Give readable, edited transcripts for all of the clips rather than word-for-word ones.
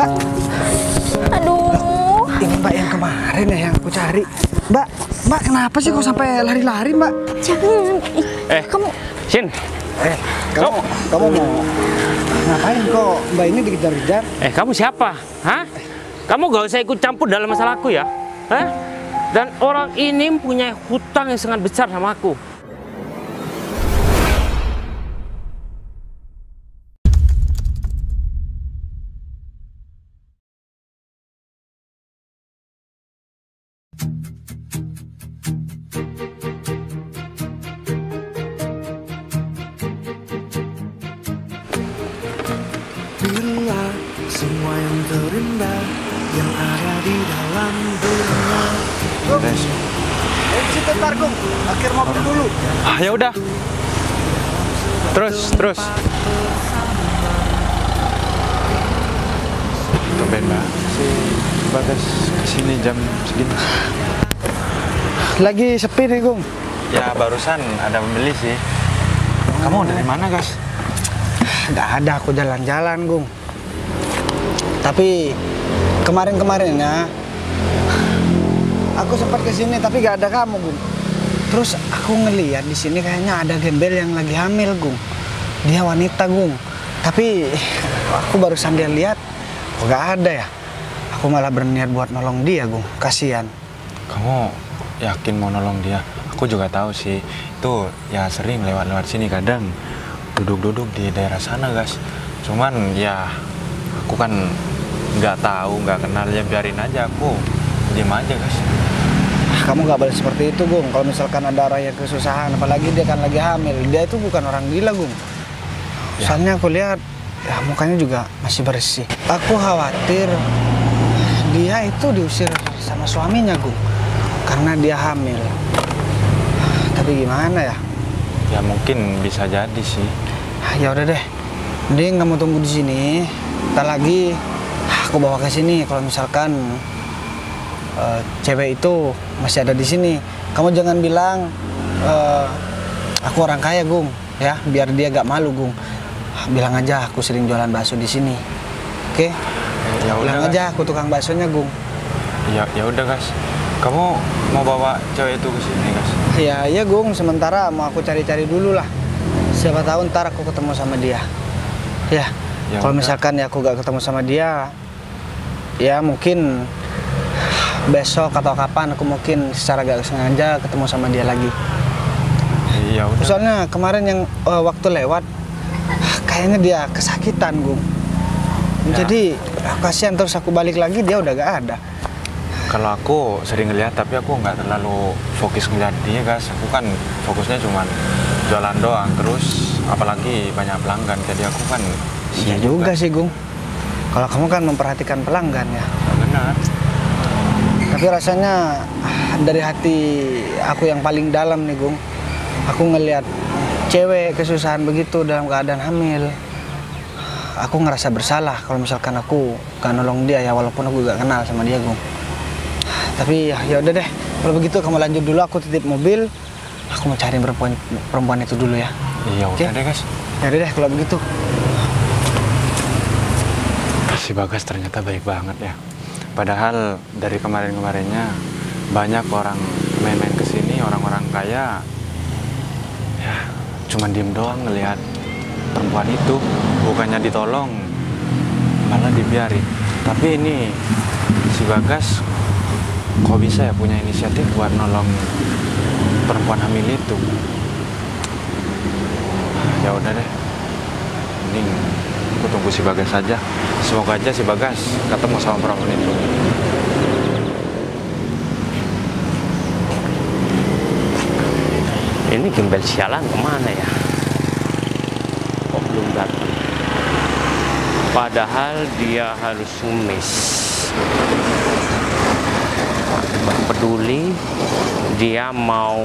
Mbak. Aduh. Ini Mbak yang kemarin ya yang aku cari. Mbak kenapa sih kok sampai lari-lari, Mbak? Jangan. Kamu. Shin. Kamu mau ngapain kok Mbak ini dikejar-kejar? Kamu siapa? Hah? Kamu gak usah ikut campur dalam masalahku ya. Hah? Dan orang ini punya hutang yang sangat besar sama aku. Bila semua yang terindah yang ada di dalam dunia. Situ ntar, Gung. Akhir mobil dulu. Ya udah. Terus. Tumben Mbak, si Bagas kesini jam segini. Lagi sepi nih, Gung. Ya barusan ada pembeli sih. Kamu dari mana, Gas? Nggak ada, aku jalan-jalan, Gung. Tapi kemarin ya aku sempat kesini tapi nggak ada kamu, Gung. Terus aku ngeliat di sini kayaknya ada gembel yang lagi hamil, Gung. Dia wanita, Gung. Tapi aku barusan dia lihat, kok nggak ada ya. Aku malah berniat buat nolong dia, Gung. Kasihan. Kamu yakin mau nolong dia? Aku juga tahu sih. Itu ya sering lewat-lewat sini kadang duduk-duduk di daerah sana, Gas. Cuman ya aku kan nggak tahu, nggak kenal, ya biarin aja, aku diem aja, Gas. Kamu nggak boleh seperti itu, Gung. Kalau misalkan ada orang yang kesusahan, apalagi dia kan lagi hamil, dia itu bukan orang gila, Gung. Soalnya aku lihat ya mukanya juga masih bersih. Aku khawatir dia itu diusir sama suaminya, Gung, karena dia hamil. Tapi gimana ya? Ya mungkin bisa jadi sih. Ya udah deh, mending kamu tunggu di sini. Ntar lagi aku bawa ke sini. Kalau misalkan cewek itu masih ada di sini, kamu jangan bilang aku orang kaya, Gung, ya, biar dia gak malu, Gung. Bilang aja aku sering jualan bakso di sini, oke? Ya Bilang udah, aja aku tukang baksonya, Gung. Ya udah, Gas. Kamu mau bawa cewek itu ke sini, Gas? Iya, Gung. Sementara mau aku cari-cari dulu lah. Siapa tahu ntar aku ketemu sama dia. Ya. Kalau misalkan ya aku gak ketemu sama dia, ya mungkin besok atau kapan aku mungkin secara gak sengaja ketemu sama dia lagi. Ya udah. Soalnya kemarin yang waktu lewat, kayaknya dia kesakitan, Gung. Ya. Jadi kasihan, terus aku balik lagi dia udah gak ada. Kalau aku sering ngeliat, tapi aku nggak terlalu fokus ngeliat dia, Gas. Aku kan fokusnya cuma jualan doang, terus apalagi banyak pelanggan, jadi aku kan Iya juga sih, Gung. Kalau kamu kan memperhatikan pelanggan ya. Benar. Tapi rasanya dari hati aku yang paling dalam nih, Gung. Aku ngelihat cewek kesusahan begitu dalam keadaan hamil. Aku ngerasa bersalah kalau misalkan aku gak nolong dia ya, walaupun aku gak kenal sama dia, Gung. Tapi ya udah deh. Kalau begitu kamu lanjut dulu, aku titip mobil. Aku mau cari perempuan itu dulu ya. Iya, Oke? udah deh, Gas. Ya udah deh kalau begitu. Si Bagas ternyata baik banget ya. Padahal dari kemarin-kemarinnya banyak orang main-main ke sini, orang-orang kaya. Ya, cuman diem doang ngelihat perempuan itu, bukannya ditolong, malah dibiarin. Tapi ini si Bagas kok bisa ya punya inisiatif buat nolong perempuan hamil itu. Ya udah deh, mending aku tunggu si Bagas aja. Semoga aja si Bagas ketemu sama perempuan itu. Ini gembel sialan kemana ya? Kok belum datang? Padahal dia harus ngemis. Peduli dia mau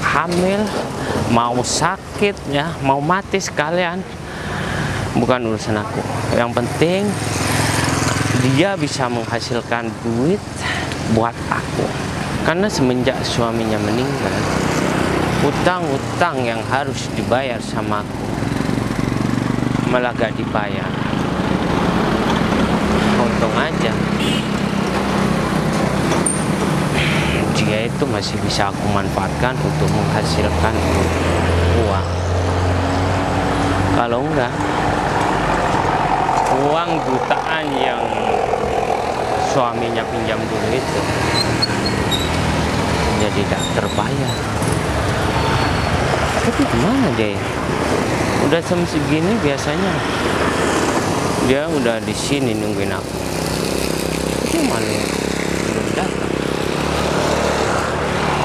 hamil, mau sakit ya, mau mati sekalian, bukan urusan aku. Yang penting dia bisa menghasilkan duit buat aku, karena semenjak suaminya meninggal, utang-utang yang harus dibayar sama aku malah gak dibayar. Mau untung aja. Dia itu masih bisa aku manfaatkan untuk menghasilkan uang. Kalau enggak, uang jutaan yang suaminya pinjam dulu itu jadi tidak terbayar. Tapi gimana dia? Udah jam segini biasanya dia udah di sini nungguin aku. Tapi malah belum datang.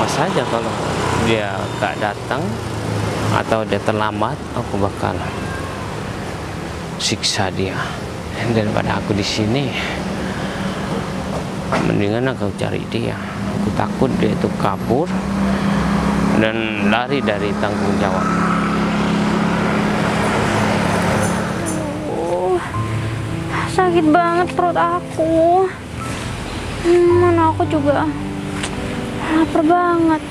Mas aja kalau dia gak datang atau dia terlambat, aku bakal siksa dia. Daripada aku di sini, mendingan aku cari dia. Aku takut dia itu kabur dan lari dari tanggung jawab. Sakit banget perut aku. Mana aku juga lapar banget.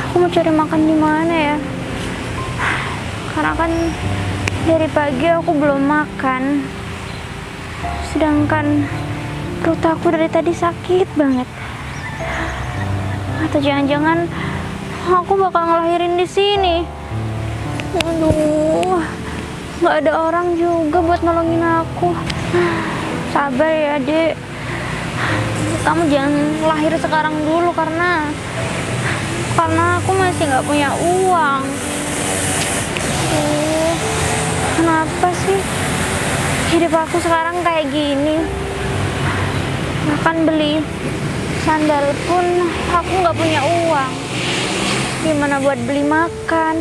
Aku mau cari makan di mana ya? Karena kan dari pagi aku belum makan. Sedangkan perut aku dari tadi sakit banget. Atau jangan-jangan aku bakal ngelahirin di sini. Aduh, nggak ada orang juga buat nolongin aku. Sabar ya, Dek. Kamu jangan lahir sekarang dulu karena aku masih nggak punya uang. Kenapa sih hidup aku sekarang kayak gini? Bahkan beli sandal pun aku nggak punya uang. Gimana buat beli makan?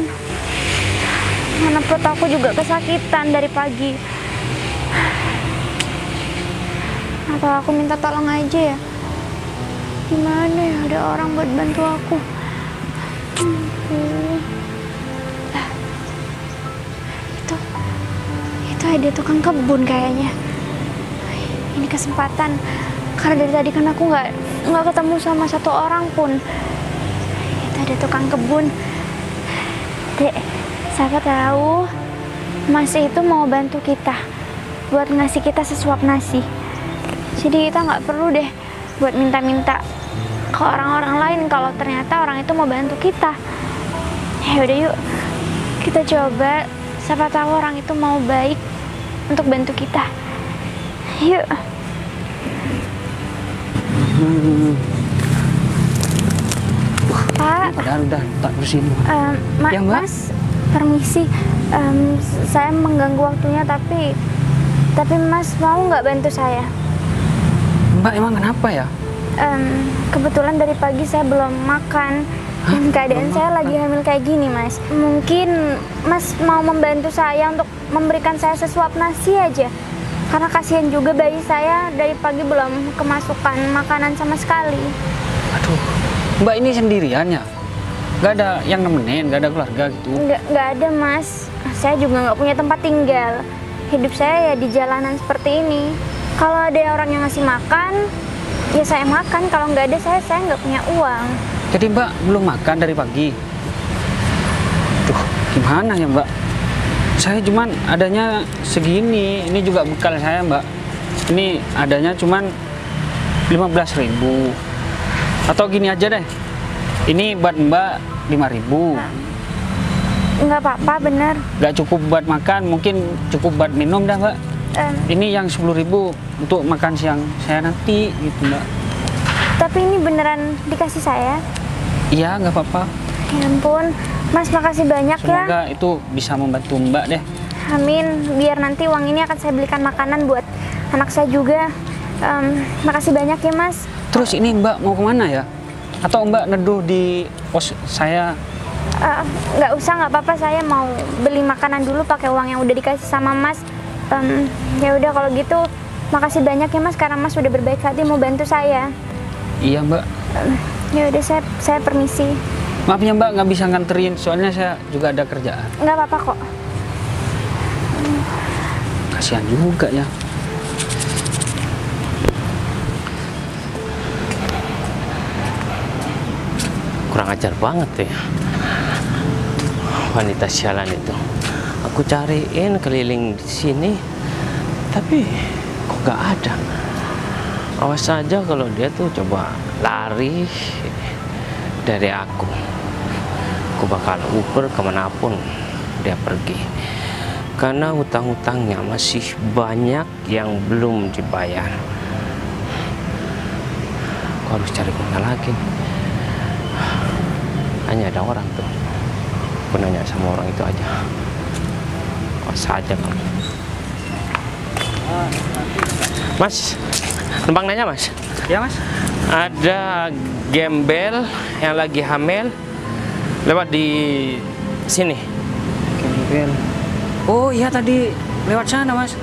Mana perut aku juga kesakitan dari pagi. Atau aku minta tolong aja ya? Gimana ya, ada orang buat bantu aku? Itu ada tukang kebun kayaknya. Ini kesempatan. Karena dari tadi kan aku nggak ketemu sama satu orang pun. Itu ada tukang kebun. Dek, siapa tahu Mas itu mau bantu kita buat ngasih kita sesuap nasi. Jadi kita nggak perlu deh buat minta-minta ke orang-orang lain kalau ternyata orang itu mau bantu kita. Ya udah yuk, kita coba. Siapa tahu orang itu mau baik untuk bantu kita. Yuk. Pak. Padahal udah tak bersihin. Ya, Mas, permisi. Saya mengganggu waktunya, tapi Mas mau nggak bantu saya? Mbak, emang kenapa ya? Kebetulan dari pagi saya belum makan. Dan keadaan saya lagi hamil kayak gini, Mas. Mungkin Mas mau membantu saya untuk memberikan saya sesuap nasi aja. Karena kasihan juga bayi saya dari pagi belum kemasukan makanan sama sekali. Aduh, Mbak ini sendirian ya? Gak ada yang nemenin, gak ada keluarga gitu? Nggak ada, Mas. Saya juga nggak punya tempat tinggal. Hidup saya ya di jalanan seperti ini. Kalau ada orang yang ngasih makan, ya saya makan. Kalau nggak ada, saya nggak punya uang. Jadi Mbak belum makan dari pagi? Duh, gimana ya Mbak? Saya cuman adanya segini. Ini juga bekal saya Mbak. Ini adanya cuman 15.000. Atau gini aja deh. Ini buat Mbak 5.000. Nggak apa-apa, bener. Nggak cukup buat makan, mungkin cukup buat minum dah Mbak. Ini yang 10.000 untuk makan siang saya nanti gitu Mbak. Tapi ini beneran dikasih saya? Iya, nggak apa-apa. Ya ampun, Mas makasih banyak. Semoga ya. Semoga itu bisa membantu Mbak deh. Amin, biar nanti uang ini akan saya belikan makanan buat anak saya juga. Makasih banyak ya Mas. Terus ini Mbak mau kemana ya? Atau Mbak neduh di pos saya? Nggak usah, nggak apa-apa. Saya mau beli makanan dulu pakai uang yang udah dikasih sama Mas. Ya udah kalau gitu, makasih banyak ya Mas karena Mas udah berbaik hati mau bantu saya. Iya Mbak. Ya udah, saya permisi. Maaf ya Mbak, nggak bisa nganterin, soalnya saya juga ada kerjaan. Nggak apa-apa kok. Kasihan juga ya. Kurang ajar banget ya wanita sialan itu. Aku cariin keliling di sini, tapi kok gak ada. Awas saja kalau dia tuh coba lari dari aku bakal uber kemanapun dia pergi. Karena hutang-hutangnya masih banyak yang belum dibayar. Aku harus cari kemana lagi. Hanya ada orang tuh. Aku nanya sama orang itu aja. Awas saja kamu. Mas, numpang nanya mas? Ya mas. Ada gembel yang lagi hamil lewat di sini. Gembel. Oh iya tadi lewat sana mas.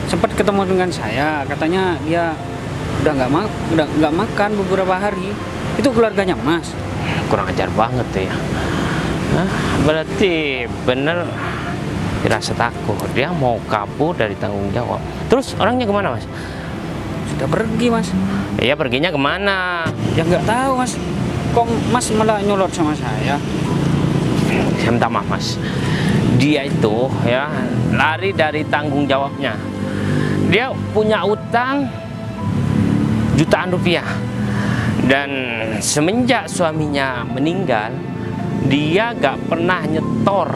Sempat ketemu dengan saya. Katanya dia udah nggak makan beberapa hari. Itu keluarganya mas. Kurang ajar banget tuh ya. Hah? Berarti bener firasat aku. Dia mau kabur dari tanggung jawab. Terus orangnya kemana mas? Sudah pergi mas. Iya perginya kemana? Ya nggak tahu mas. Kok mas malah nyolot sama saya? Saya minta maaf mas. Dia itu ya lari dari tanggung jawabnya. Dia punya utang jutaan rupiah. Dan semenjak suaminya meninggal, dia gak pernah nyetor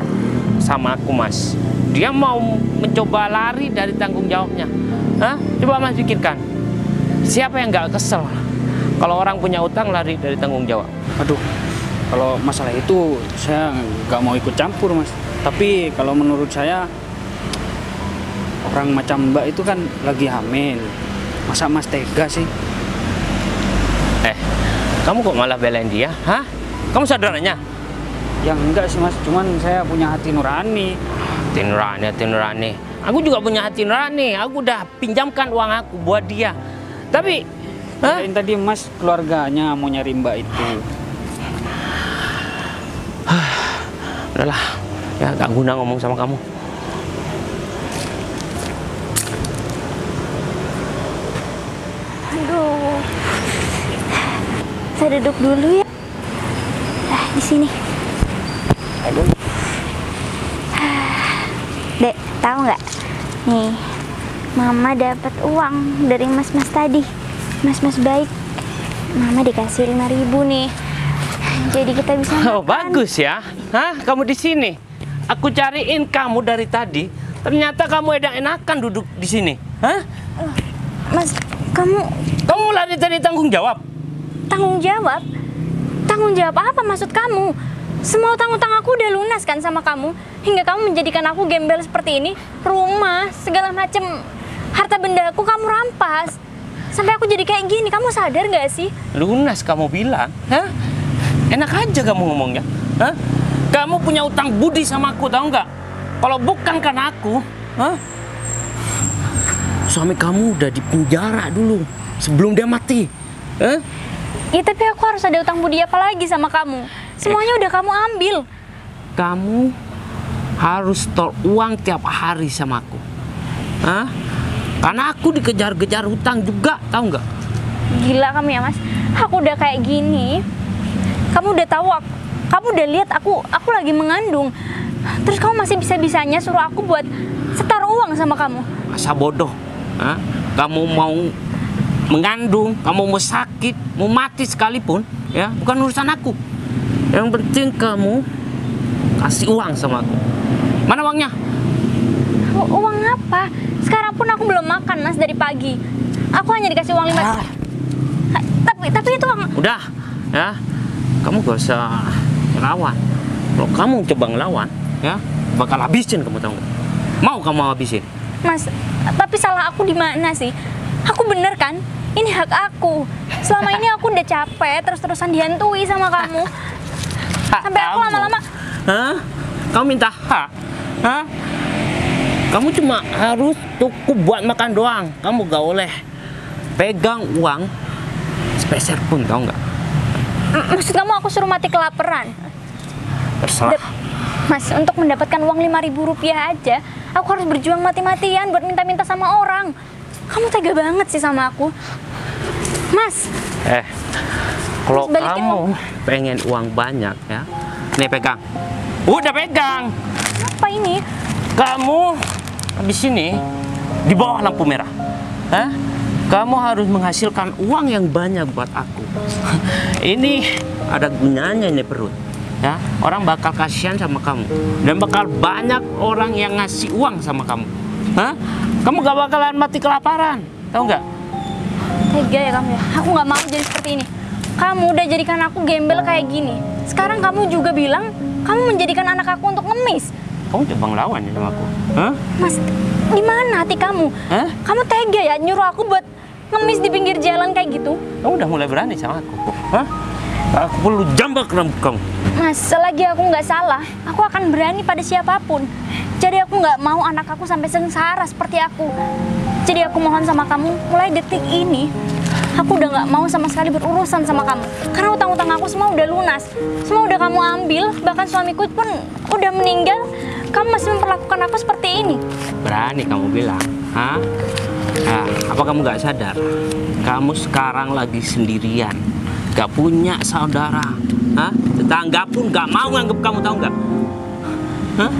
sama aku mas. Dia mau mencoba lari dari tanggung jawabnya. Hah? Coba mas pikirkan. Siapa yang gak kesel kalau orang punya utang lari dari tanggung jawab? Aduh, kalau masalah itu saya nggak mau ikut campur mas. Tapi kalau menurut saya orang macam mbak itu kan lagi hamil. Masa mas tega sih? Kamu kok malah belain dia? Hah? Kamu saudaranya? Ya enggak sih mas, cuman saya punya hati nurani. Hati nurani. Aku juga punya hati nurani. Aku udah pinjamkan uang aku buat dia. Tapi, Kirain tadi mas keluarganya mau nyari mbak itu. Udahlah, ya gak guna ngomong sama kamu. Aduh. Saya duduk dulu ya. Di sini. Aduh. Dek, tahu nggak? Nih, Mama dapat uang dari mas-mas tadi. Mas-mas baik. Mama dikasih 5.000 nih. Jadi kita bisa makan. Oh, bagus ya. Hah? Kamu di sini. Aku cariin kamu dari tadi. Ternyata kamu enak-enakan duduk di sini. Hah? Mas, kamu lari dari tanggung jawab. tanggung jawab? Tanggung jawab apa maksud kamu? Semua utang-utang aku udah lunas kan sama kamu, hingga kamu menjadikan aku gembel seperti ini. Rumah, segala macem harta benda aku kamu rampas. Sampai aku jadi kayak gini, kamu sadar gak sih? Lunas kamu bilang? Hah? Enak aja kamu ngomongnya. Hah? Kamu punya utang budi sama aku, tahu nggak? Kalau bukan karena aku, hah? Suami kamu udah di penjara dulu sebelum dia mati. Hah? Ya tapi aku harus ada utang budi apa lagi sama kamu? Semuanya udah kamu ambil. Kamu harus store uang tiap hari sama aku. Hah? Karena aku dikejar-kejar hutang juga, tahu nggak? Gila kamu ya mas, aku udah kayak gini. Kamu udah tahu, kamu udah lihat aku lagi mengandung. Terus kamu masih bisa-bisanya suruh aku buat setor uang sama kamu. Masa bodoh. Hah? Kamu mau mengandung, kamu mau sakit, mau mati sekalipun, ya bukan urusan aku. Yang penting kamu kasih uang sama aku. Mana uangnya? Uang apa? Sekarang pun aku belum makan mas dari pagi. Aku hanya dikasih uang 5. Tapi itu uang. Udah, ya. Kamu gak usah ngelawan. Kalau kamu coba ngelawan, ya bakal habisin kamu, tahu nggak? Mau kamu habisin? Mas, tapi salah aku di mana sih? Aku bener kan? Ini hak aku. Selama ini aku udah capek terus-terusan dihantui sama kamu. Sampai aku lama-lama. Hah? Kamu minta hak? Hah? Kamu cuma harus cukup buat makan doang. Kamu gak boleh pegang uang sepeser pun, tau nggak? Maksud kamu aku suruh mati kelaparan? Terserah. Mas, untuk mendapatkan uang 5.000 rupiah aja, aku harus berjuang mati-matian buat minta-minta sama orang. Kamu tega banget sih sama aku. Mas. Kalau balikin kamu uang. pengen uang banyak, ya, nih pegang. Udah pegang. Apa ini? Kamu habis ini di bawah lampu merah. Hah? Kamu harus menghasilkan uang yang banyak buat aku. Ini ada gunanya ini perut. Ya, orang bakal kasihan sama kamu dan bakal banyak orang yang ngasih uang sama kamu. Hah? Kamu gak bakalan mati kelaparan, tahu nggak? Tega ya kamu ya. Aku nggak mau jadi seperti ini. Kamu udah jadikan aku gembel kayak gini. Sekarang kamu juga bilang kamu menjadikan anak aku untuk ngemis. Kamu coba ngelawan ya sama aku. Hah? Mas, di mana hati kamu? Hah? Kamu tega ya nyuruh aku buat ngemis di pinggir jalan kayak gitu? Kamu udah mulai berani sama aku. Hah? Aku perlu jambak rambut kamu. Mas, selagi aku nggak salah, aku akan berani pada siapapun. Jadi aku nggak mau anak aku sampai sengsara seperti aku. Jadi aku mohon sama kamu, mulai detik ini, aku udah nggak mau sama sekali berurusan sama kamu. Karena utang-utang aku semua udah lunas. Semua udah kamu ambil, bahkan suamiku pun udah meninggal. Kamu masih memperlakukan aku seperti ini. Berani kamu bilang, hah? Nah, apa kamu nggak sadar? Kamu sekarang lagi sendirian, gak punya saudara, hah? Tetangga pun gak mau nganggep kamu, tahu nggak? Hah?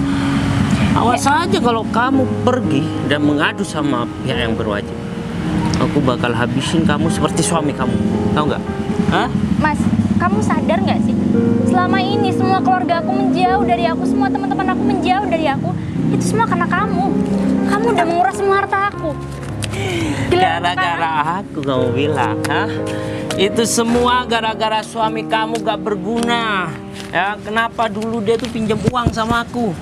Awas saja kalau kamu pergi dan mengadu sama pihak yang berwajib. Aku bakal habisin kamu seperti suami kamu, tahu nggak? Hah? Mas, kamu sadar nggak sih? Selama ini semua keluarga aku menjauh dari aku, semua teman-teman aku menjauh dari aku. Itu semua karena kamu. Kamu udah menguras semua harta aku. Gara-gara aku kamu bilang, hah? Itu semua gara-gara suami kamu gak berguna. Ya, kenapa dulu dia tuh pinjam uang sama aku?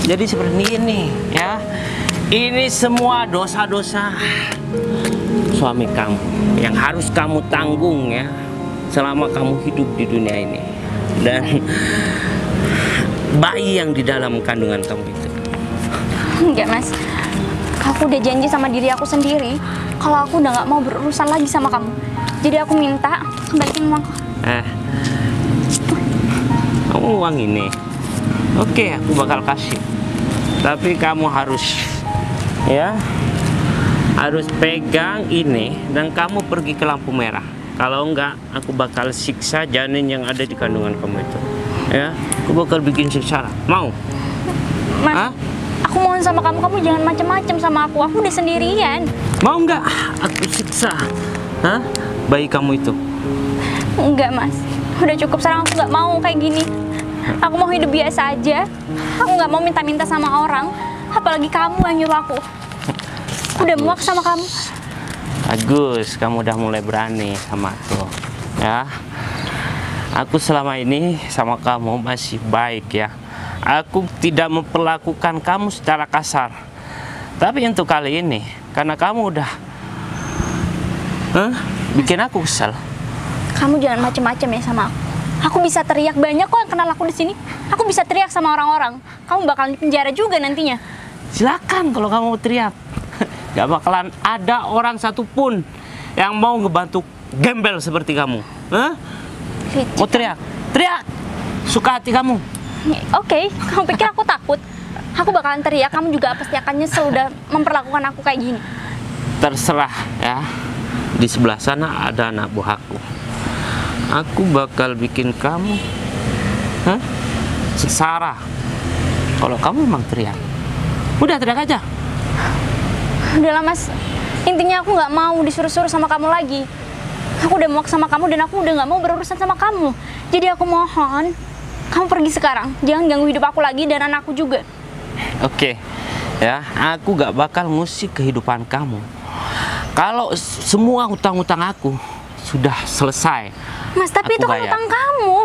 Jadi seperti ini, ya. Ini semua dosa-dosa suami kamu yang harus kamu tanggung ya selama kamu hidup di dunia ini. Dan bayi yang di dalam kandungan kamu itu. Enggak, Mas. Aku udah janji sama diri aku sendiri kalau aku udah nggak mau berurusan lagi sama kamu. Jadi aku minta kembaliin uangku. Kamu uang ini, oke, aku bakal kasih. Tapi kamu harus, ya, harus pegang ini dan kamu pergi ke lampu merah. Kalau enggak, aku bakal siksa janin yang ada di kandungan kamu itu. Ya, aku bakal bikin sengsara. Mau? Mas, Hah? aku mohon sama kamu, kamu jangan macam-macam sama aku. Aku udah sendirian. Mau enggak? Aku siksa. Hah? Bayi kamu itu. Enggak, Mas. Udah cukup, sekarang aku nggak mau kayak gini. Aku mau hidup biasa aja. Aku nggak mau minta-minta sama orang. Apalagi kamu yang nyuruh aku. Udah muak sama kamu. Bagus, kamu udah mulai berani sama aku. Ya. Aku selama ini sama kamu masih baik ya. Aku tidak memperlakukan kamu secara kasar. Tapi untuk kali ini, karena kamu udah bikin aku kesal. Kamu jangan macem-macem ya sama aku. Aku bisa teriak, banyak kok yang kenal aku di sini. Aku bisa teriak sama orang-orang. Kamu bakal dipenjara juga nantinya. Silakan kalau kamu mau teriak. Gak bakalan ada orang satupun yang mau ngebantu gembel seperti kamu. Hah? Mau teriak? Teriak! Suka hati kamu. Oke, kamu pikir aku takut? Aku bakalan teriak, kamu juga pasti akan nyesel udah memperlakukan aku kayak gini. Terserah ya. Di sebelah sana ada anak buahku. Aku bakal bikin kamu sengsara kalau kamu memang teriak. Udah teriak aja. Udahlah, Mas, intinya aku nggak mau disuruh-suruh sama kamu lagi. Aku udah muak sama kamu dan aku udah nggak mau berurusan sama kamu. Jadi aku mohon kamu pergi sekarang, jangan ganggu hidup aku lagi dan anakku juga. Oke, ya, aku gak bakal ngusik kehidupan kamu. Kalau semua hutang-hutang aku sudah selesai, Mas, tapi itu kan bayar. utang kamu.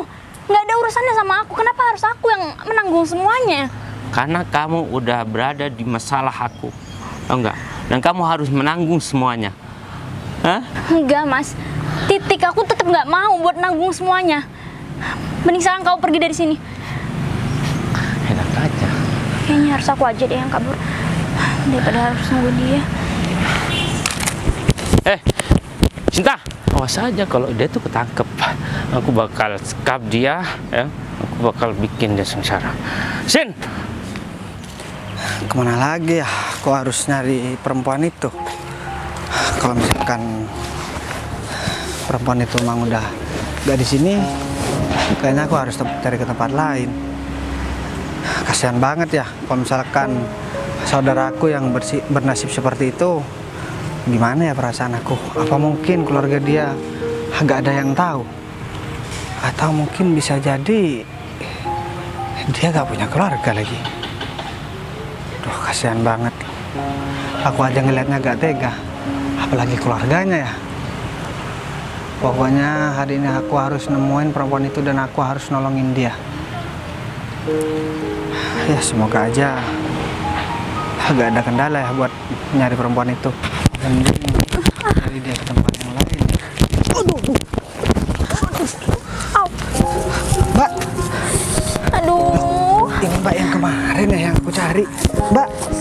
Nggak ada urusannya sama aku. Kenapa harus aku yang menanggung semuanya? Karena kamu udah berada di masalah aku, tau nggak? Dan kamu harus menanggung semuanya. Hah? Enggak, Mas. Titik, aku tetap nggak mau buat nanggung semuanya. Mending sekarang kau pergi dari sini. Enak aja. Kayaknya harus aku aja deh yang kabur daripada harus nunggu dia. Cinta, awas aja kalau dia tuh ketangkep. Aku bakal sekap dia, ya. Aku bakal bikin dia sengsara. Sin! Kemana lagi ya? Aku harus nyari perempuan itu. Kalau misalkan perempuan itu memang udah gak di sini, kayaknya aku harus cari ke tempat lain. Kasihan banget ya kalau misalkan saudaraku yang bernasib seperti itu gimana ya perasaan aku? Apa mungkin keluarga dia agak ada yang tahu? Atau mungkin bisa jadi dia gak punya keluarga lagi. Duh, kasihan banget. Aku aja ngelihatnya gak tega, apalagi keluarganya ya. Pokoknya hari ini aku harus nemuin perempuan itu dan aku harus nolongin dia. Ya semoga aja gak ada kendala ya buat nyari perempuan itu. Dan cari dia ke tempat yang lain. Aduh. Mbak. Aduh. Ini Mbak yang kemarin ya yang aku cari.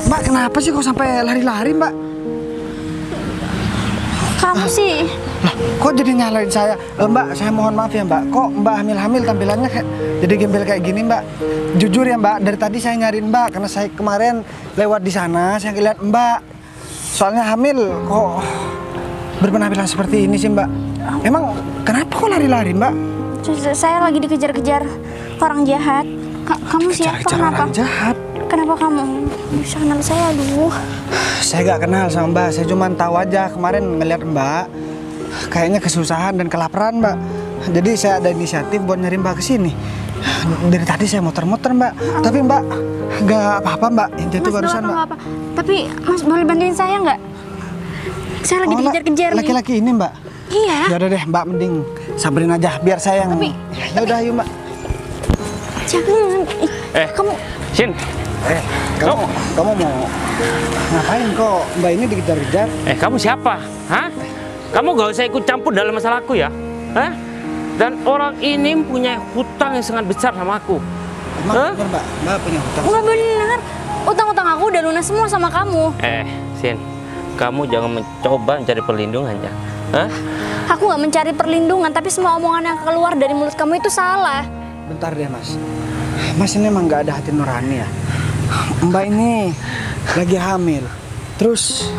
Mbak kenapa sih kok sampai lari-lari Mbak? Kamu sih. Lah, kok jadi nyalain saya? Mbak, saya mohon maaf ya Mbak. Kok Mbak hamil-hamil tampilannya kayak jadi gembel kayak gini Mbak? Jujur ya Mbak, dari tadi saya nyariin Mbak karena saya kemarin lewat di sana saya ngeliat Mbak. Soalnya hamil kok berpenampilan seperti ini sih Mbak. Emang kenapa kok lari-lari Mbak? Saya lagi dikejar-kejar orang jahat. Kamu siapa? Kejar-kejar Kenapa? orang jahat. Kenapa kamu bisa kenal saya? Aduh. Saya gak kenal sama Mbak, saya cuma tahu aja kemarin ngeliat Mbak kayaknya kesusahan dan kelaparan Mbak. Jadi saya ada inisiatif buat nyari Mbak ke sini. Dari tadi saya muter-muter Mbak, tapi Mbak gak apa-apa Mbak, yang jatuh Mas, barusan doa Mbak. apa? Tapi Mas boleh bantuin saya nggak? Saya lagi dikejar-kejar nih. Laki-laki ini Mbak. Iya. Ya udah deh Mbak, mending samperin aja biar saya yang. Ya udah yuk Mbak. Jangan. Kamu. Sin. Kamu mau ngapain kok Mbak ini dikejar-kejar? Kamu siapa? Hah? Kamu gak usah ikut campur dalam masalahku ya? Hah? Dan orang ini punya hutang yang sangat besar sama aku. Emang bener Mbak? Mbak punya hutang? Nggak benar. Utang-utang aku udah lunas semua sama kamu. Sin, kamu jangan mencoba mencari perlindungan ya. Hah? Aku nggak mencari perlindungan, tapi semua omongan yang keluar dari mulut kamu itu salah. Bentar deh Mas. Mas ini emang gak ada hati nurani ya? Mbak ini lagi hamil. Terus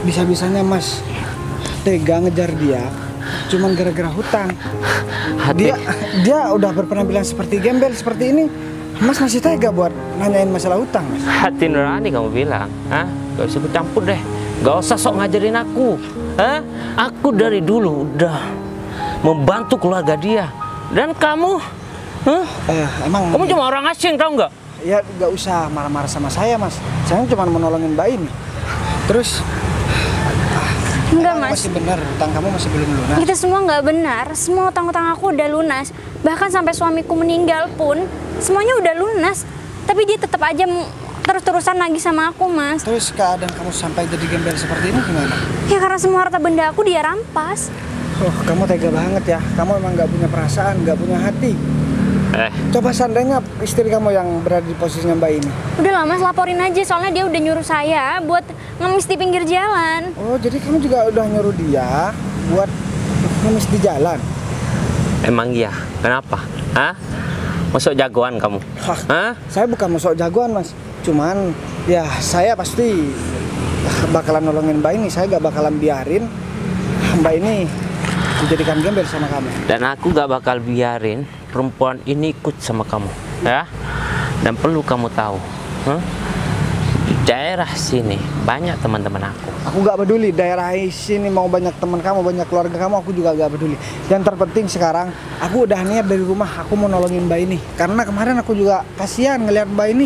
bisa-bisanya Mas tega ngejar dia cuman gara-gara hutang. Dia udah berpenampilan seperti gembel seperti ini. Mas masih tega buat nanyain masalah hutang Mas? Hati nurani kamu bilang. Hah? Gak usah ikut campur deh. Gak usah sok ngajarin aku. Hah? Aku dari dulu udah membantu keluarga dia. Dan kamu? Huh? Emang kamu cuma orang asing, tahu nggak? Ya nggak usah marah-marah sama saya Mas. Saya cuma menolongin Mbak ini. Terus enggak Mas. Masih benar, utang kamu masih belum lunas. Itu semua nggak benar. Semua utang-utang aku udah lunas. Bahkan sampai suamiku meninggal pun semuanya udah lunas. Tapi dia tetap aja terus-terusan nagih sama aku Mas. Terus keadaan kamu sampai jadi gembel seperti ini gimana? Ya karena semua harta benda aku dia rampas. Oh, kamu tega banget ya. Kamu emang nggak punya perasaan, nggak punya hati. Coba seandainya istri kamu yang berada di posisinya Mbak ini. Udah lah Mas, laporin aja. Soalnya dia udah nyuruh saya buat ngemis di pinggir jalan. Oh, jadi kamu juga udah nyuruh dia buat ngemis di jalan? Emang iya? Kenapa? Hah? Masuk jagoan kamu? Hah? Saya bukan masuk jagoan Mas. Cuman ya saya pasti bakalan nolongin Mbak ini. Saya gak bakalan biarin Mbak ini dijadikan gembel sama kamu. Dan aku gak bakal biarin perempuan ini ikut sama kamu, ya. Dan perlu kamu tahu, di daerah sini banyak teman-teman aku. Aku gak peduli daerah sini mau banyak teman kamu, banyak keluarga kamu, aku juga gak peduli. Yang terpenting sekarang aku udah niat dari rumah, aku mau nolongin Mbak ini. Karena kemarin aku juga kasihan ngelihat Mbak ini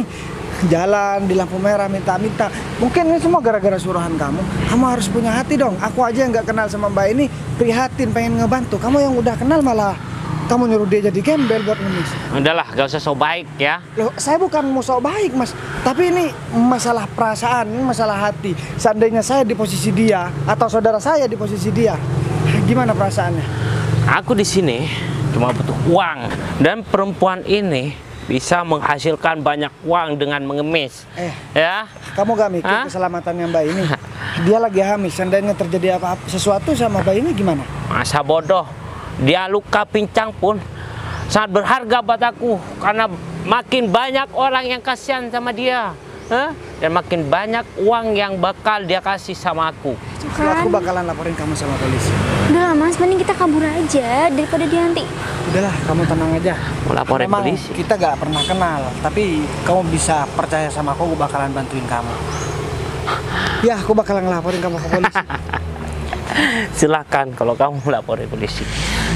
jalan di lampu merah minta-minta. Mungkin ini semua gara-gara suruhan kamu. Kamu harus punya hati dong. Aku aja yang gak kenal sama Mbak ini prihatin, pengen ngebantu. Kamu yang udah kenal malah kamu nyuruh dia jadi gembel buat ngemis. Udahlah, gak usah so baik ya. Loh, saya bukan mau sok baik Mas, tapi ini masalah perasaan, ini masalah hati. Seandainya saya di posisi dia atau saudara saya di posisi dia, gimana perasaannya? Aku di sini cuma butuh uang, dan perempuan ini bisa menghasilkan banyak uang dengan mengemis. Ya. Kamu gak mikir keselamatannya Mbak ini? Dia lagi hamil, seandainya terjadi apa sesuatu sama Mbak ini gimana? Masa bodoh. Dia luka pincang pun sangat berharga buat aku, karena makin banyak orang yang kasihan sama dia, dan makin banyak uang yang bakal dia kasih sama aku. Aku bakalan laporin kamu sama polisi. Udah lah Mas, mending kita kabur aja daripada dia nanti. Udahlah, kamu tenang aja. Mau laporin Memang polisi? Kita gak pernah kenal, tapi kamu bisa percaya sama aku bakalan bantuin kamu. Ya, aku bakalan ngelaporin kamu ke polisi. Silakan kalau kamu laporin polisi.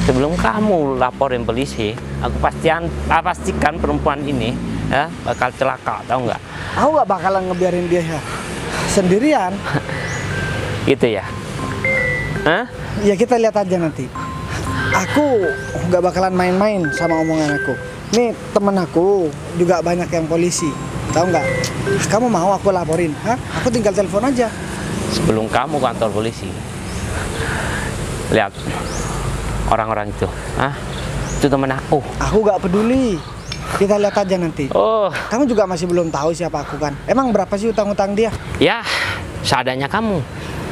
Sebelum kamu laporin polisi, aku pastikan perempuan ini ya bakal celaka, tahu nggak? Aku nggak bakalan ngebiarin dia ya sendirian. Gitu ya? Hah? Ya kita lihat aja nanti. Aku nggak bakalan main-main sama omongan aku. Nih temen aku juga banyak yang polisi, tahu nggak? Kamu mau aku laporin? Hah? Aku tinggal telepon aja. Sebelum kamu kantor polisi, lihat orang-orang itu, itu temen aku. Aku nggak peduli. Kita lihat aja nanti. Oh, Kamu juga masih belum tahu siapa aku kan? Emang berapa sih utang-utang dia? ya seadanya kamu.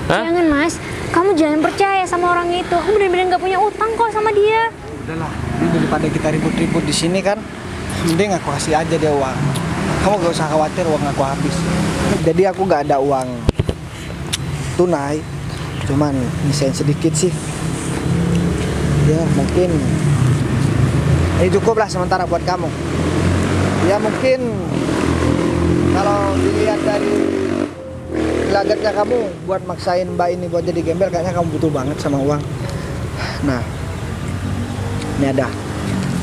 Hah? Jangan mas, kamu jangan percaya sama orang itu. Aku benar-benar nggak punya utang kok sama dia. Udahlah, ini daripada kita ribut-ribut di sini kan, mending aku kasih aja dia uang. Kamu gak usah khawatir uang aku habis. Jadi aku gak ada uang tunai, cuman nyisihin sedikit sih. Ya mungkin ini cukup lah sementara buat kamu. Ya mungkin kalau dilihat dari gelagatnya kamu buat maksain Mbak ini buat jadi gembel, kayaknya kamu butuh banget sama uang. Nah, ini ada.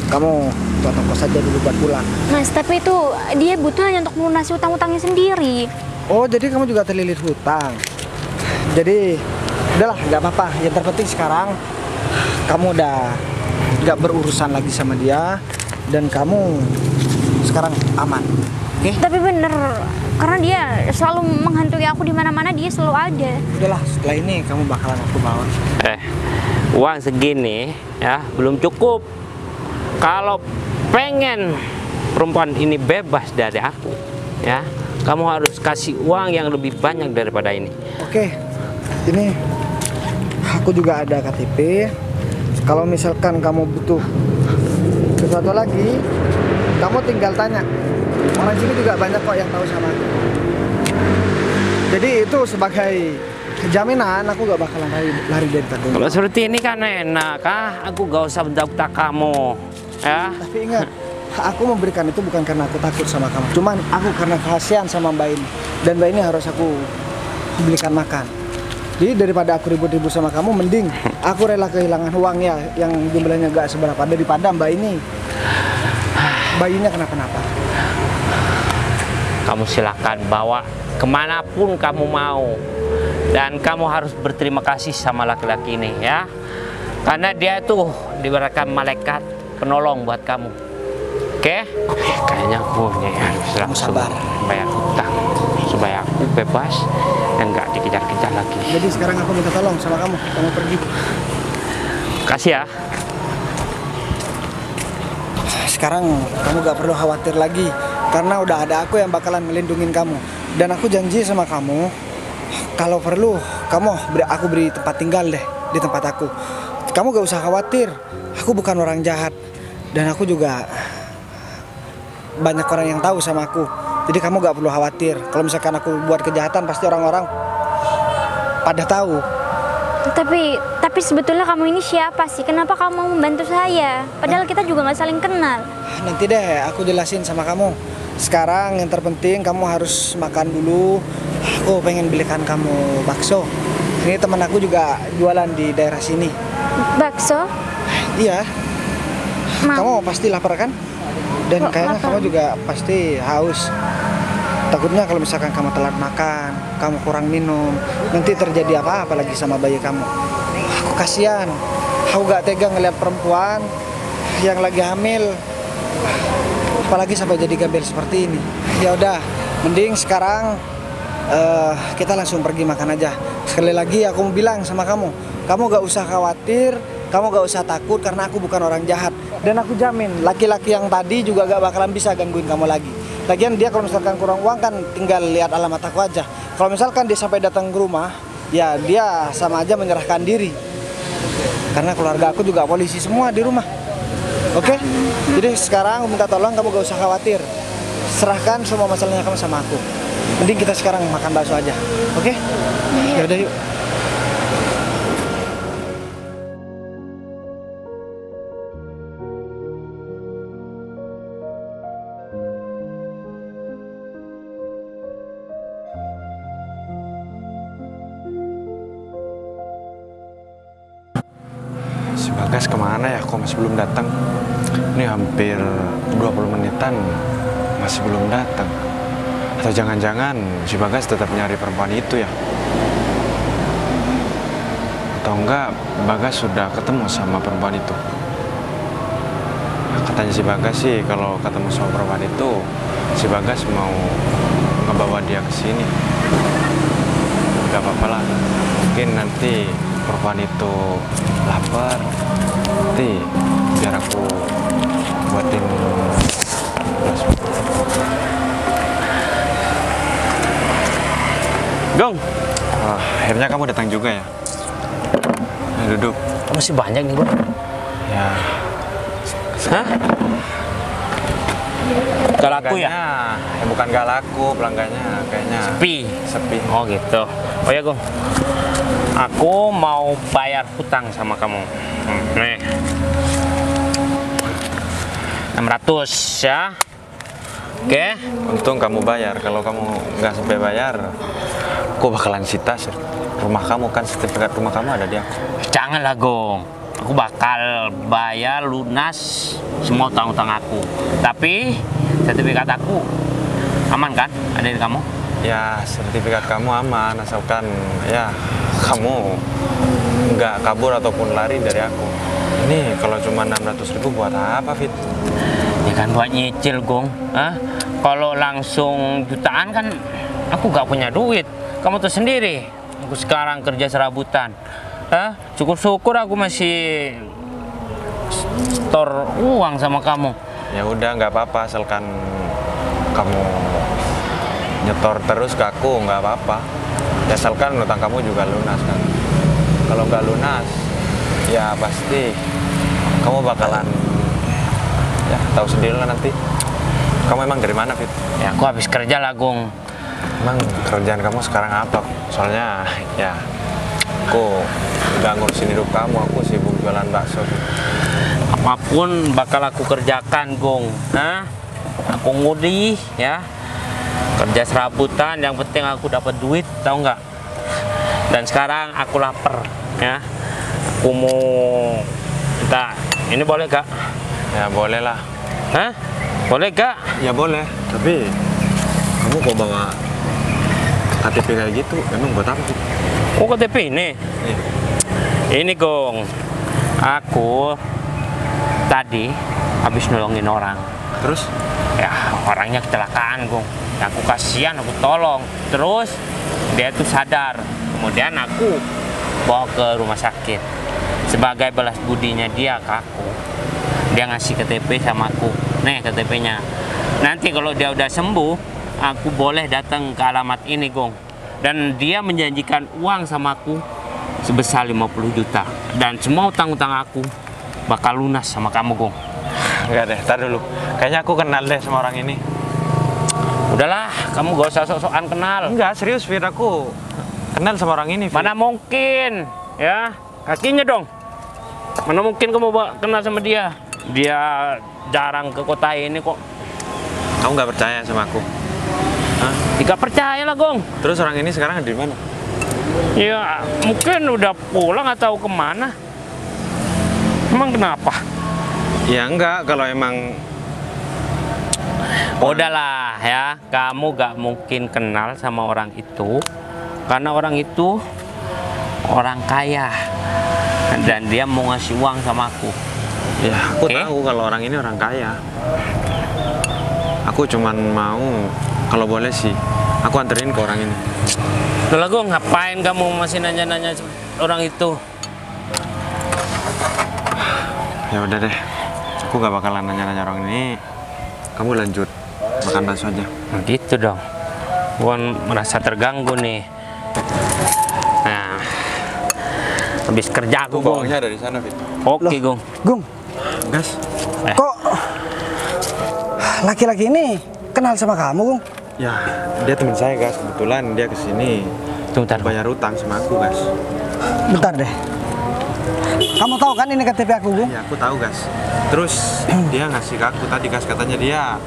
Kamu buat ongkos saja dulu buat pulang. Mas, tapi itu dia butuh hanya untuk melunasi utang-utangnya sendiri. Oh, jadi kamu juga terlilit hutang. Jadi, udahlah, nggak apa-apa. Yang terpenting sekarang kamu udah nggak berurusan lagi sama dia dan kamu sekarang aman. Oke? Tapi bener, karena dia selalu menghantui aku di mana-mana, dia selalu ada. Udahlah, setelah ini kamu bakalan aku bawa. Uang segini ya belum cukup. Kalau pengen perempuan ini bebas dari aku, ya kamu harus kasih uang yang lebih banyak daripada ini. Oke, ini aku juga ada KTP. Kalau misalkan kamu butuh sesuatu lagi, kamu tinggal tanya. Orang sini juga banyak kok yang tahu sama aku. Jadi itu sebagai jaminan aku gak bakalan lari dari tanggung Kalau jawab. seperti ini kan enak, aku gak usah mendaftar kamu, ya. Tapi ingat, aku memberikan itu bukan karena aku takut sama kamu. Cuman aku karena kasihan sama Mbak ini. Dan Mbak ini harus aku belikan makan. Jadi daripada aku ribut-ribut sama kamu, mending aku rela kehilangan uangnya yang jumlahnya gak seberapa daripada Mbak ini bayinya kenapa-napa. Kamu silakan bawa kemanapun kamu mau. Dan kamu harus berterima kasih sama laki-laki ini ya. Karena dia itu diberikan malaikat penolong buat kamu. Oke? Kayaknya aku nih harus langsung sabar. bayar hutang supaya aku bebas dan nggak dikejar-kejar lagi. Jadi sekarang aku minta tolong sama kamu pergi. Kasih ya. Sekarang kamu gak perlu khawatir lagi karena udah ada aku yang bakalan melindungin kamu. Dan aku janji sama kamu, kalau perlu aku beri tempat tinggal deh di tempat aku. Kamu gak usah khawatir, aku bukan orang jahat dan aku juga banyak orang yang tahu sama aku. Jadi kamu gak perlu khawatir. Kalau misalkan aku buat kejahatan pasti orang-orang pada tahu. Tapi sebetulnya kamu ini siapa sih? Kenapa kamu mau membantu saya? Padahal kita juga nggak saling kenal. Nanti deh aku jelasin sama kamu. Sekarang yang terpenting kamu harus makan dulu. Aku pengen belikan kamu bakso. Ini teman aku juga jualan di daerah sini. Bakso? Iya. Mau. Kamu pasti lapar kan? Dan Kok kayaknya lapar? kamu juga pasti haus. Takutnya kalau misalkan kamu telat makan, kamu kurang minum, nanti terjadi apa-apa lagi sama bayi kamu. Aku kasihan. Aku gak tega ngeliat perempuan yang lagi hamil, apalagi sampai jadi gembel seperti ini. Ya udah, mending sekarang kita langsung pergi makan aja. Sekali lagi aku mau bilang sama kamu, kamu gak usah khawatir, kamu gak usah takut karena aku bukan orang jahat. Dan aku jamin laki-laki yang tadi juga gak bakalan bisa gangguin kamu lagi. Lagian dia kalau misalkan kurang uang kan tinggal lihat alamat aku aja. Kalau misalkan dia sampai datang ke rumah, ya dia sama aja menyerahkan diri. Karena keluarga aku juga polisi semua di rumah. Oke? Jadi sekarang aku minta tolong kamu gak usah khawatir. Serahkan semua masalahnya kamu sama aku. Mending kita sekarang makan bakso aja. Oke? Ya udah yuk. Bagas kemana ya? Kok masih belum datang? Ini hampir 20 menitan masih belum datang. Atau jangan-jangan si Bagas tetap nyari perempuan itu ya? Atau enggak Bagas sudah ketemu sama perempuan itu? Katanya si Bagas sih kalau ketemu sama perempuan itu, si Bagas mau ngebawa dia ke sini. Gak apa-apa lah, mungkin nanti perempuan itu lapar, nanti biar aku buatin nasi. Gong, Oh, akhirnya kamu datang juga ya? Ayo duduk. masih banyak nih, Gong. Ya, Hah? Gak laku ya? Bukan gak laku, pelanggannya kayaknya sepi. Oh gitu. Oh ya, Gong. Aku mau bayar hutang sama kamu. Nih. 600 ya. Oke. Untung kamu bayar. Kalau kamu nggak sampai bayar, aku bakalan sita rumah kamu, kan sertifikat rumah kamu ada di aku. Janganlah, Gong. Aku bakal bayar lunas semua utang-utang aku. Tapi sertifikat aku aman kan? Ada di kamu? Ya, sertifikat kamu aman, asalkan ya kamu nggak kabur ataupun lari dari aku. Ini kalau cuma 600.000 buat apa, Fit? Ya kan buat nyicil, Gong. Hah? Kalau langsung jutaan kan aku gak punya duit. Kamu tuh sendiri. Aku sekarang kerja serabutan. Hah? Syukur-syukur aku masih store uang sama kamu. Ya udah, nggak apa-apa, asalkan kamu nyetor terus ke aku, nggak apa-apa. Ya, asalkan utang kamu juga lunas kan. Kalau nggak lunas, ya pasti kamu bakalan ya tahu sendiri lah nanti. Kamu emang dari mana, Fit? Ya aku habis kerja lah, Gong. Emang kerjaan kamu sekarang apa? Soalnya ya aku nggak ngurusin hidup kamu, aku sibuk jualan bakso. Apapun bakal aku kerjakan, Gong. Hah? Aku ngudi ya. Kerja serabutan, yang penting aku dapat duit, tahu nggak? Dan sekarang aku lapar ya. Aku mau minta, ini boleh gak? Ya boleh lah. Hah? Boleh gak? Ya boleh. Tapi kamu kok bawa KTP kayak gitu? Emang buat apa sih? Oh, KTP ini? Iya. Ini, Gong. Aku tadi habis nolongin orang. Terus? Ya, orangnya kecelakaan, Gong. Aku kasihan, aku tolong. Terus dia tuh sadar. Kemudian aku bawa ke rumah sakit. Sebagai balas budinya dia ke aku, dia ngasih KTP sama aku. Nih KTP-nya. Nanti kalau dia udah sembuh, aku boleh datang ke alamat ini, Gong. Dan dia menjanjikan uang sama aku sebesar 50 juta. Dan semua utang-utang aku bakal lunas sama kamu, Gong. Enggak deh, tar dulu. Kayaknya aku kenal deh sama orang ini. Udahlah, kamu gak usah sok-sokan kenal. Enggak, serius, Fir. Aku kenal sama orang ini, Fir. Mana mungkin, ya? Kakinya dong. Mana mungkin kamu kenal sama dia? Dia jarang ke kota ini kok. Kamu nggak percaya sama aku? Hah? Tidak percaya lah, Gong. Terus orang ini sekarang ada di mana? Ya, mungkin udah pulang atau kemana. Emang kenapa? Ya enggak, kalau emang... Udahlah ya, kamu gak mungkin kenal sama orang itu. Karena orang itu orang kaya. Dan dia mau ngasih uang sama aku. Ya, aku Oke. tahu kalau orang ini orang kaya. Aku cuman mau, kalau boleh sih, aku anterin ke orang ini. Udah, Gong, ngapain kamu masih nanya-nanya orang itu? Ya udah deh, aku gak bakalan nanya-nanya orang ini. Kamu lanjut makan bakso aja. Gitu dong. Gua merasa terganggu nih. Nah, habis kerja aku, Gong. bawangnya dari sana, Fit. Oke, Gong. Gung, Gas. kok laki-laki ini kenal sama kamu, Gung? Ya, dia teman saya, Gas. Kebetulan dia kesini Tunggu, bentar. bayar utang sama aku, Gas. Bentar deh. Kamu tahu kan ini KTP aku, Gung? Ya, aku tahu, Gas. Terus dia ngasih ke aku tadi, Gas. Katanya dia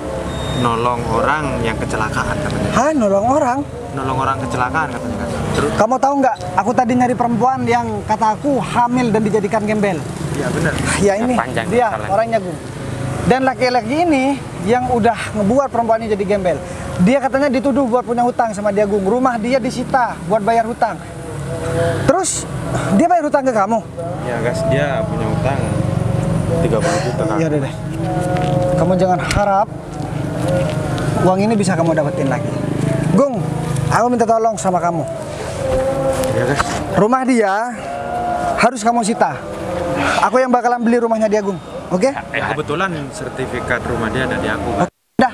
nolong orang yang kecelakaan katanya. Hah, nolong orang? Nolong orang kecelakaan katanya kan. Terus Kamu tahu nggak? Aku tadi nyari perempuan yang kata aku hamil dan dijadikan gembel. iya benar. Ya ini Panjang dia masalahnya. orangnya Gung. Dan laki-laki ini yang udah ngebuat perempuan ini jadi gembel. Dia katanya dituduh buat punya hutang sama dia Gung. Rumah dia disita buat bayar hutang. Terus dia bayar hutang ke kamu? Ya guys, dia punya utang 30 juta kan. Ya udah deh. Kamu jangan harap uang ini bisa kamu dapetin lagi. Gung, aku minta tolong sama kamu. Ya guys. Rumah dia harus kamu sita. Aku yang bakalan beli rumahnya dia Gung. Oke? Kebetulan sertifikat rumah dia ada di aku. Udah,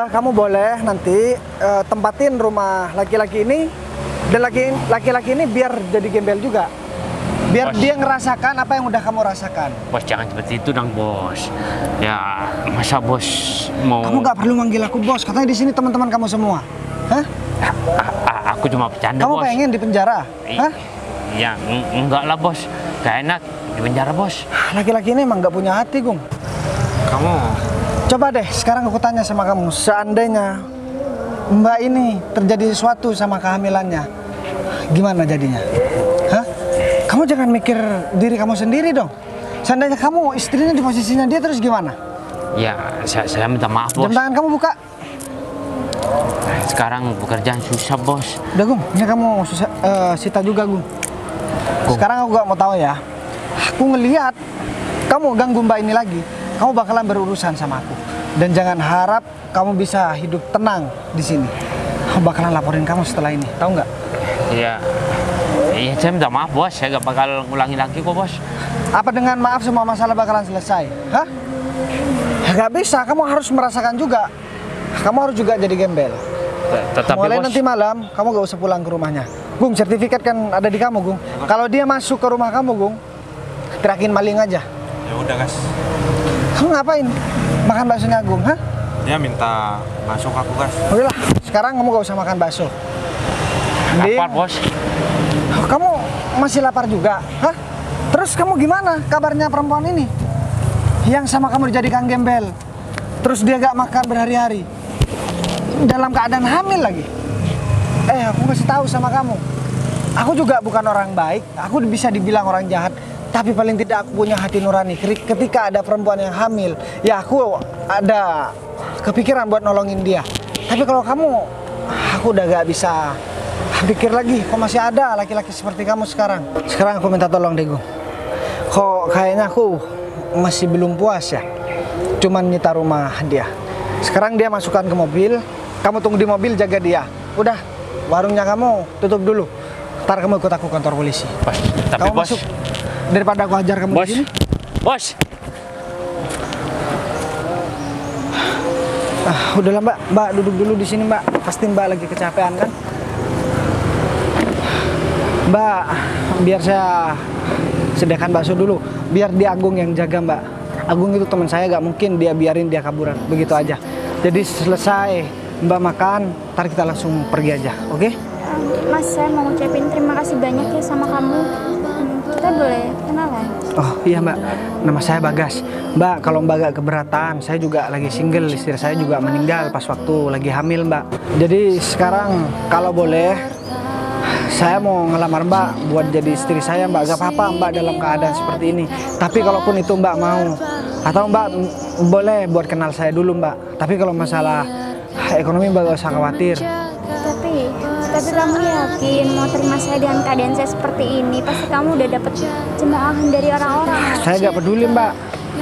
kamu boleh nanti tempatin rumah laki-laki ini dan laki-laki ini biar jadi gembel juga. Biar Bos. dia ngerasakan apa yang udah kamu rasakan. Bos jangan seperti itu dong bos. Ya masa bos mau? Kamu nggak perlu manggil aku bos. Katanya di sini teman-teman kamu semua. Hah? Aku cuma bercanda Kamu bos. pengen di penjara? Hah? Ya enggak lah bos. Gak enak di penjara bos. Laki-laki ini emang nggak punya hati, Gung. Kamu Coba deh, sekarang aku tanya sama kamu. Seandainya Mbak ini terjadi sesuatu sama kehamilannya, gimana jadinya? Hah? Kamu jangan mikir diri kamu sendiri dong. Seandainya kamu istrinya di posisinya dia, terus gimana? Ya saya minta maaf bos. Jam tangan kamu buka. Sekarang pekerjaan susah bos. Udah, Gung. Ini kamu sita juga, Gung. Sekarang aku gak mau tahu ya. Aku ngelihat kamu ganggu Mbak ini lagi, kamu bakalan berurusan sama aku. Dan jangan harap kamu bisa hidup tenang di sini. Aku bakalan laporin kamu setelah ini, tahu nggak? Iya. Iya saya minta maaf bos. Saya gak bakal ngulangi lagi kok bos. Apa dengan maaf semua masalah bakalan selesai? Hah? Ya, gak bisa, kamu harus merasakan juga. Kamu harus juga jadi gembel. Tetapi Mulai bos. nanti malam, kamu gak usah pulang ke rumahnya. Gung, sertifikat kan ada di kamu, Gung. Kalau dia masuk ke rumah kamu, Gung, teriakin maling aja. ya udah guys. Kamu ngapain? Makan baksonya, Gung, hah? Dia minta masuk aku guys. Udahlah, sekarang kamu gak usah makan bakso. Mending- Lapar bos. Kamu masih lapar juga, hah? Terus kamu gimana kabarnya perempuan ini? Yang sama kamu dijadikan gembel. Terus dia gak makan berhari-hari. Dalam keadaan hamil lagi. Aku kasih tahu sama kamu. Aku juga bukan orang baik. Aku bisa dibilang orang jahat. Tapi paling tidak aku punya hati nurani. Ketika ada perempuan yang hamil, ya aku ada kepikiran buat nolongin dia. Tapi kalau kamu, aku udah gak bisa pikir lagi. Kok masih ada laki-laki seperti kamu sekarang? Sekarang aku minta tolong deh, Gung. Kok kayaknya aku masih belum puas ya. Cuman nyita rumah dia. Sekarang dia masukkan ke mobil. Kamu tunggu di mobil, jaga dia. Udah, warungnya kamu tutup dulu. Ntar kamu ikut aku kantor polisi. Bos. Tapi Kamu bos. masuk. Daripada aku hajar kamu Bos. di sini. Bos. Udahlah Mbak, Mbak duduk dulu di sini Mbak. Pasti Mbak lagi kecapean kan? Mbak, biar saya sediakan bakso dulu. Biar dia Agung yang jaga Mbak. Agung itu teman saya, gak mungkin dia biarin dia kaburan. Begitu aja. Jadi selesai Mbak makan, ntar kita langsung pergi aja, oke? Mas, saya mau ngucapin terima kasih banyak ya sama kamu. Kita boleh kenalan? Oh iya Mbak, nama saya Bagas. Mbak, kalau Mbak gak keberatan, saya juga lagi single. Istri saya juga meninggal pas waktu lagi hamil Mbak. Jadi sekarang kalau boleh, saya mau ngelamar Mbak buat jadi istri saya Mbak. Gak apa-apa Mbak dalam keadaan seperti ini. Tapi kalaupun itu Mbak mau, atau Mbak boleh buat kenal saya dulu Mbak. Tapi kalau masalah ekonomi Mbak gak usah khawatir. Tapi kamu yakin mau terima saya dengan keadaan saya seperti ini? Pasti kamu udah dapet cemoohan dari orang-orang. Saya gak peduli Mbak.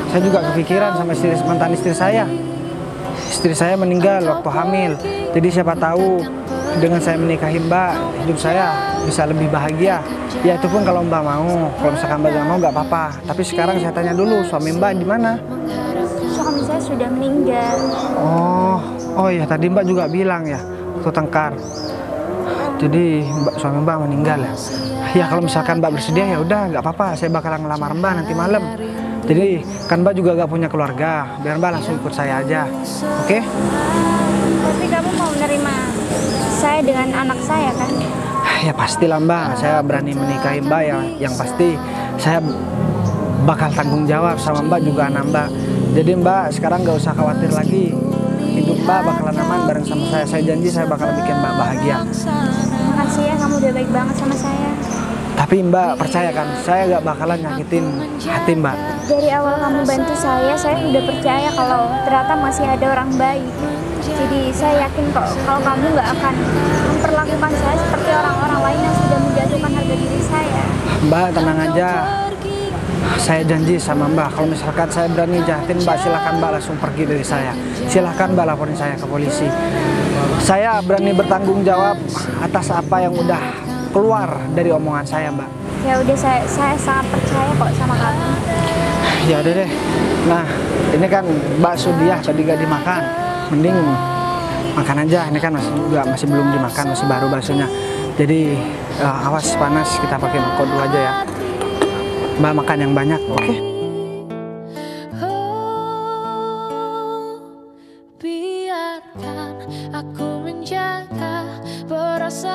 Saya juga kepikiran sama mantan istri saya. Istri saya meninggal waktu hamil. Jadi siapa tahu dengan saya menikahi Mbak, hidup saya bisa lebih bahagia. Ya itu pun kalau Mbak mau. Kalau misalkan Mbak gak mau gak apa-apa. Tapi sekarang saya tanya dulu, suami Mbak di mana? Suami saya sudah meninggal. Oh iya tadi Mbak juga bilang ya waktu tengkar. Jadi suami Mbak meninggal ya. Ya kalau misalkan Mbak bersedia ya udah nggak apa-apa. Saya bakalan ngelamar Mbak nanti malam. Jadi kan Mbak juga gak punya keluarga. Biar Mbak langsung ikut saya aja. Oke? Tapi kamu mau menerima saya dengan anak saya kan? Ya pastilah Mbak. Saya berani menikahi Mbak ya. Yang pasti saya bakal tanggung jawab sama Mbak juga anak Mbak. Jadi Mbak sekarang gak usah khawatir lagi. Hidup Mbak bakalan aman bareng sama saya. Saya janji saya bakal bikin Mbak bahagia. Makasih ya, kamu udah baik banget sama saya. Tapi Mbak percaya kan, saya gak bakalan nyakitin hati Mbak. Dari awal kamu bantu saya udah percaya kalau ternyata masih ada orang baik. Jadi saya yakin kok kalau kamu nggak akan memperlakukan saya seperti orang-orang lain yang sudah menjatuhkan harga diri saya. Mbak tenang aja. Saya janji sama Mbak, kalau misalkan saya berani jahatin Mbak, silahkan Mbak langsung pergi dari saya. Silahkan Mbak laporin saya ke polisi. Saya berani bertanggung jawab atas apa yang udah keluar dari omongan saya, Mbak. Ya udah, saya sangat percaya kok sama kamu. Ya udah deh. Nah, ini kan bakso dia tadi gak dimakan. Mending makan aja. Ini kan masih belum dimakan, masih baru baksonya. Jadi awas panas, kita pakai mako dulu aja ya. Mbak makan yang banyak, oke? Biarkan aku menjaga perasaan